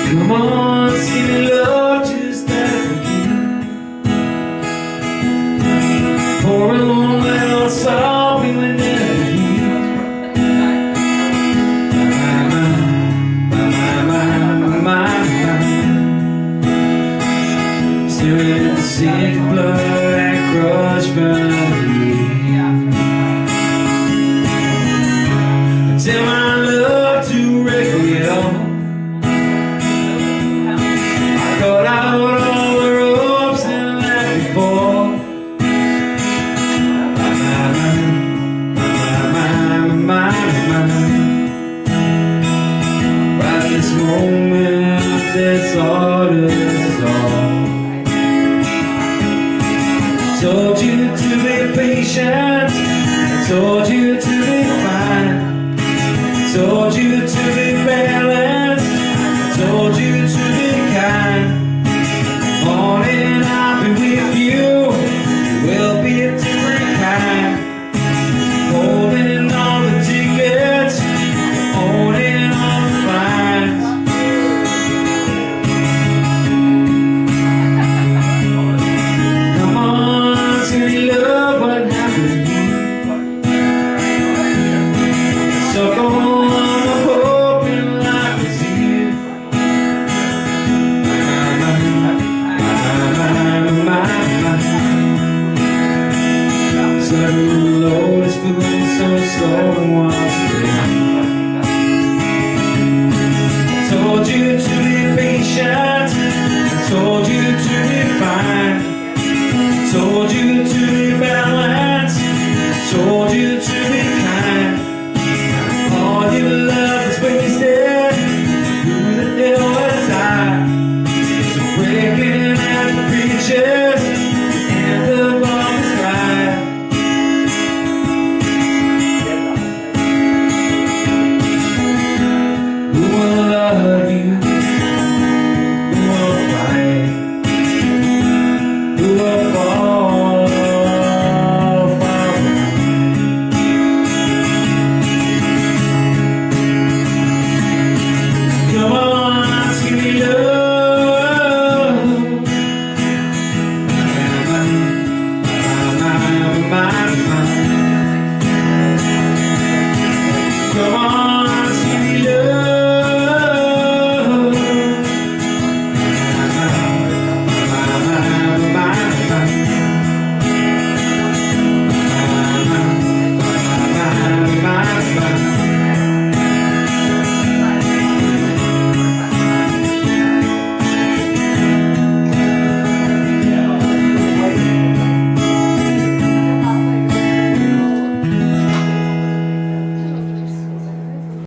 Come on, see me love just like you. Pour a long little song we would never hear. My. Staring at the sick blood that crush from here. Tell my love to requiem. Cut out all the ropes and let me fall. My. Right this moment, that's all it's all. Told you to be patient. I told